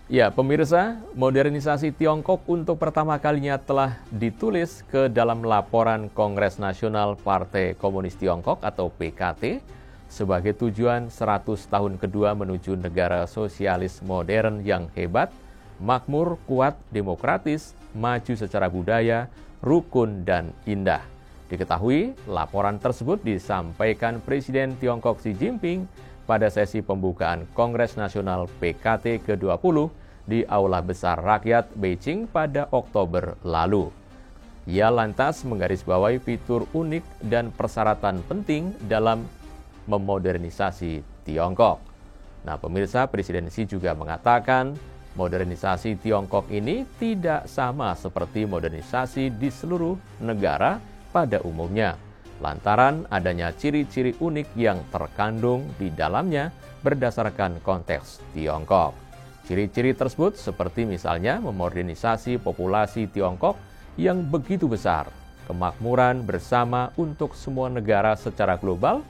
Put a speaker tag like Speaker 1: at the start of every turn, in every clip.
Speaker 1: Ya, pemirsa, modernisasi Tiongkok untuk pertama kalinya telah ditulis ke dalam laporan Kongres Nasional Partai Komunis Tiongkok atau PKT sebagai tujuan 100 tahun kedua menuju negara sosialis modern yang hebat, makmur, kuat, demokratis, maju secara budaya, rukun, dan indah. Diketahui, laporan tersebut disampaikan Presiden Tiongkok Xi Jinping pada sesi pembukaan Kongres Nasional PKT ke-20 di Aula Besar Rakyat Beijing pada Oktober lalu. Ia lantas menggarisbawahi fitur unik dan persyaratan penting dalam memodernisasi Tiongkok. Nah, pemirsa, Presiden Xi juga mengatakan modernisasi Tiongkok ini tidak sama seperti modernisasi di seluruh negara pada umumnya, lantaran adanya ciri-ciri unik yang terkandung di dalamnya berdasarkan konteks Tiongkok. Ciri-ciri tersebut seperti misalnya memodernisasi populasi Tiongkok yang begitu besar, kemakmuran bersama untuk semua negara secara global,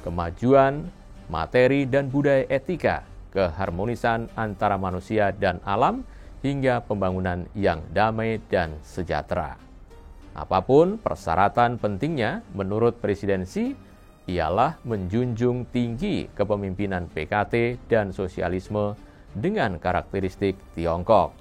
Speaker 1: kemajuan, materi dan budaya etika, keharmonisan antara manusia dan alam, hingga pembangunan yang damai dan sejahtera. Apapun persyaratan pentingnya, menurut Presiden Xi, ialah menjunjung tinggi kepemimpinan PKT dan sosialisme dengan karakteristik Tiongkok.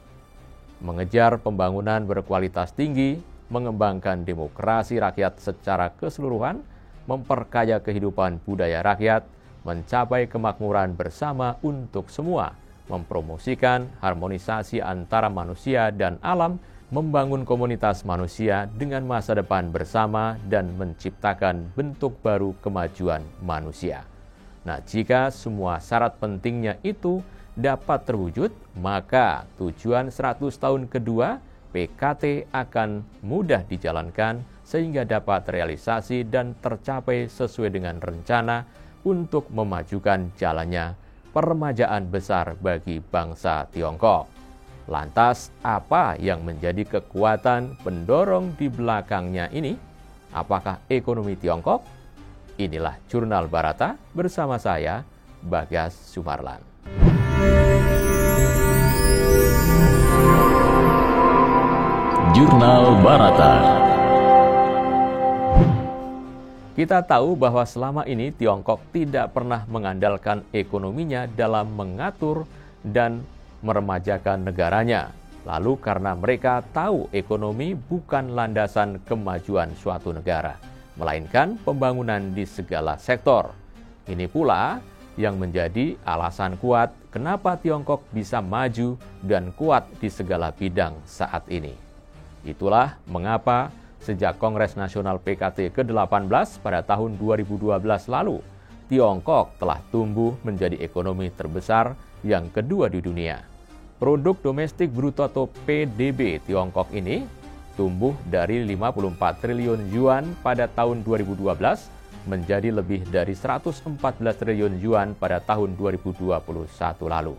Speaker 1: Mengejar pembangunan berkualitas tinggi, mengembangkan demokrasi rakyat secara keseluruhan, memperkaya kehidupan budaya rakyat, mencapai kemakmuran bersama untuk semua, mempromosikan harmonisasi antara manusia dan alam, membangun komunitas manusia dengan masa depan bersama dan menciptakan bentuk baru kemajuan manusia. Nah, jika semua syarat pentingnya itu dapat terwujud, maka tujuan 100 tahun kedua PKT akan mudah dijalankan sehingga dapat realisasi dan tercapai sesuai dengan rencana untuk memajukan jalannya peremajaan besar bagi bangsa Tiongkok. Lantas, apa yang menjadi kekuatan pendorong di belakangnya ini? Apakah ekonomi Tiongkok? Inilah Jurnal Barata bersama saya, Bagas Sumarlan.
Speaker 2: Jurnal Barata.
Speaker 1: Kita tahu bahwa selama ini Tiongkok tidak pernah mengandalkan ekonominya dalam mengatur dan meremajakan negaranya. Lalu karena mereka tahu ekonomi bukan landasan kemajuan suatu negara, melainkan pembangunan di segala sektor. Ini pula yang menjadi alasan kuat kenapa Tiongkok bisa maju dan kuat di segala bidang saat ini. Itulah mengapa sejak Kongres Nasional PKT ke-18 pada tahun 2012 lalu, Tiongkok telah tumbuh menjadi ekonomi terbesar yang kedua di dunia. Produk domestik bruto atau PDB Tiongkok ini tumbuh dari 54 triliun yuan pada tahun 2012 menjadi lebih dari 114 triliun yuan pada tahun 2021 lalu.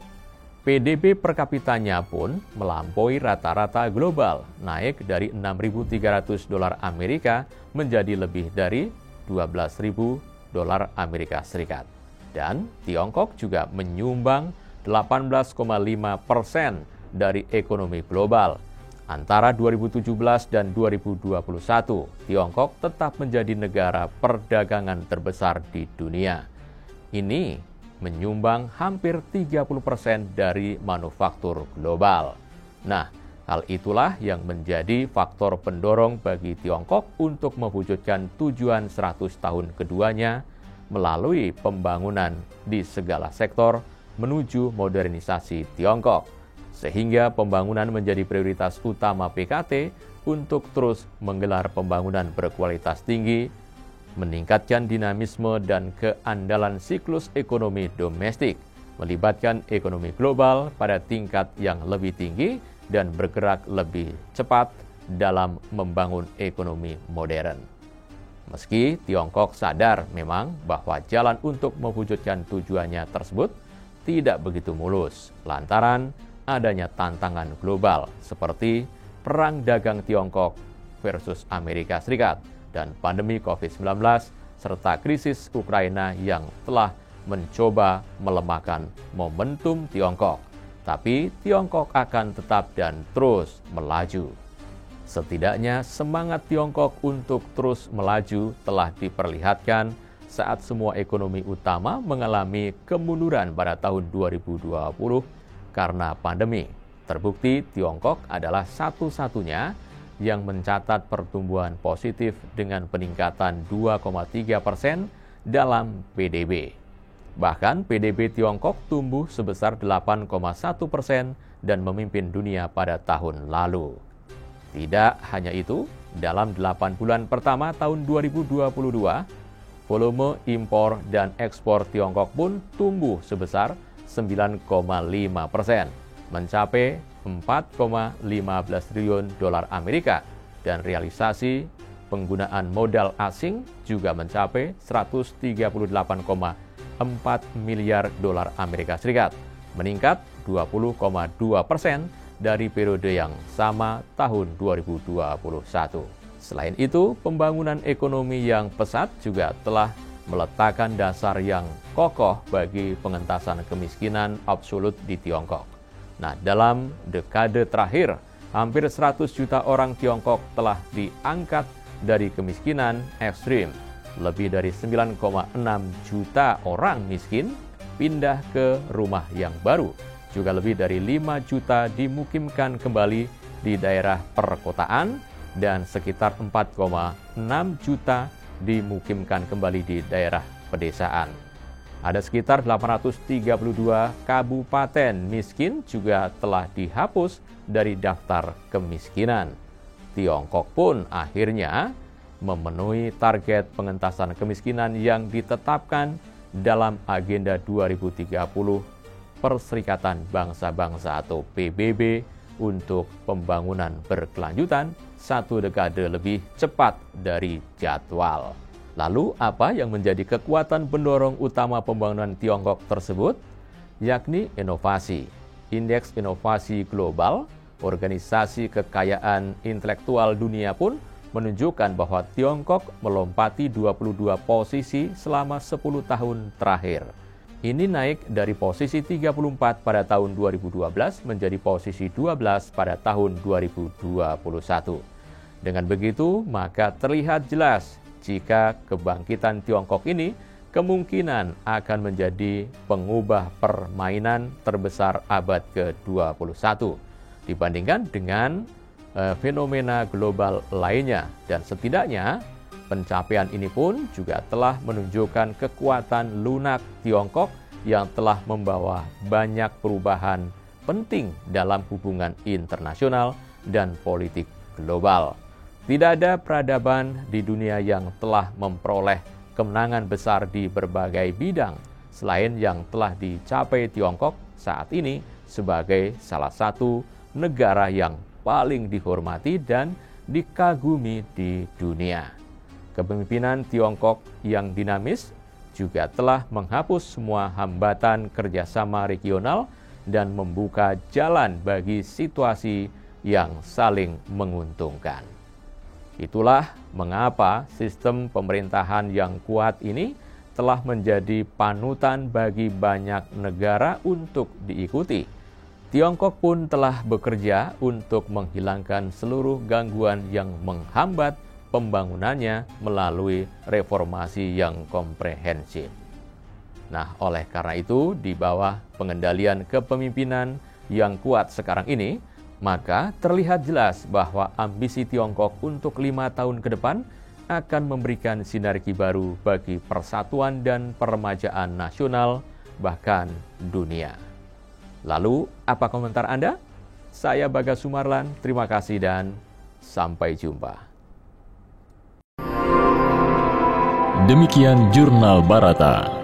Speaker 1: PDB per kapitanya pun melampaui rata-rata global, naik dari 6.300 dolar Amerika menjadi lebih dari 12.000 dolar Amerika Serikat. Dan Tiongkok juga menyumbang 18,5% dari ekonomi global. Antara 2017 dan 2021, Tiongkok tetap menjadi negara perdagangan terbesar di dunia. Ini menyumbang hampir 30% dari manufaktur global. Nah, hal itulah yang menjadi faktor pendorong bagi Tiongkok untuk mewujudkan tujuan 100 tahun keduanya melalui pembangunan di segala sektor menuju modernisasi Tiongkok, sehingga pembangunan menjadi prioritas utama PKT untuk terus menggelar pembangunan berkualitas tinggi, meningkatkan dinamisme dan keandalan siklus ekonomi domestik, melibatkan ekonomi global pada tingkat yang lebih tinggi dan bergerak lebih cepat dalam membangun ekonomi modern. Meski Tiongkok sadar memang bahwa jalan untuk mewujudkan tujuannya tersebut tidak begitu mulus, lantaran adanya tantangan global seperti perang dagang Tiongkok versus Amerika Serikat dan pandemi COVID-19 serta krisis Ukraina yang telah mencoba melemahkan momentum Tiongkok. tapi Tiongkok akan tetap dan terus melaju. Setidaknya semangat Tiongkok untuk terus melaju telah diperlihatkan saat semua ekonomi utama mengalami kemunduran pada tahun 2020 karena pandemi. Terbukti Tiongkok adalah satu-satunya yang mencatat pertumbuhan positif dengan peningkatan 2,3% dalam PDB. Bahkan PDB Tiongkok tumbuh sebesar 8,1% dan memimpin dunia pada tahun lalu. Tidak hanya itu, dalam 8 bulan pertama tahun 2022, volume impor dan ekspor Tiongkok pun tumbuh sebesar 9,5%, mencapai 4,15 triliun dolar Amerika, dan realisasi penggunaan modal asing juga mencapai 138,4 miliar dolar Amerika Serikat, meningkat 20,2% dari periode yang sama tahun 2021. Selain itu, pembangunan ekonomi yang pesat juga telah meletakkan dasar yang kokoh bagi pengentasan kemiskinan absolut di Tiongkok. Nah, dalam dekade terakhir, hampir 100 juta orang Tiongkok telah diangkat dari kemiskinan ekstrim. Lebih dari 9,6 juta orang miskin pindah ke rumah yang baru. Juga lebih dari 5 juta dimukimkan kembali di daerah perkotaan dan sekitar 4,6 juta dimukimkan kembali di daerah pedesaan. Ada sekitar 832 kabupaten miskin juga telah dihapus dari daftar kemiskinan. Tiongkok pun akhirnya memenuhi target pengentasan kemiskinan yang ditetapkan dalam Agenda 2030 Perserikatan Bangsa-Bangsa atau PBB untuk pembangunan berkelanjutan 1 dekade lebih cepat dari jadwal. Lalu apa yang menjadi kekuatan pendorong utama pembangunan Tiongkok tersebut? Yakni inovasi. Indeks Inovasi Global, organisasi kekayaan intelektual dunia pun menunjukkan bahwa Tiongkok melompati 22 posisi selama 10 tahun terakhir. Ini naik dari posisi 34 pada tahun 2012 menjadi posisi 12 pada tahun 2021. Dengan begitu, maka terlihat jelas jika kebangkitan Tiongkok ini kemungkinan akan menjadi pengubah permainan terbesar abad ke-21 dibandingkan dengan fenomena global lainnya. Dan setidaknya pencapaian ini pun juga telah menunjukkan kekuatan lunak Tiongkok yang telah membawa banyak perubahan penting dalam hubungan internasional dan politik global. Tidak ada peradaban di dunia yang telah memperoleh kemenangan besar di berbagai bidang selain yang telah dicapai Tiongkok saat ini sebagai salah satu negara yang paling dihormati dan dikagumi di dunia. Kepemimpinan Tiongkok yang dinamis juga telah menghapus semua hambatan kerjasama regional dan membuka jalan bagi situasi yang saling menguntungkan. Itulah mengapa sistem pemerintahan yang kuat ini telah menjadi panutan bagi banyak negara untuk diikuti. Tiongkok pun telah bekerja untuk menghilangkan seluruh gangguan yang menghambat pembangunannya melalui reformasi yang komprehensif. Nah, oleh karena itu, di bawah pengendalian kepemimpinan yang kuat sekarang ini, maka terlihat jelas bahwa ambisi Tiongkok untuk 5 tahun ke depan akan memberikan sinergi baru bagi persatuan dan peremajaan nasional, bahkan dunia. Lalu, apa komentar Anda? Saya Bagas Sumarlan, terima kasih dan sampai jumpa.
Speaker 2: Demikian Jurnal Barata.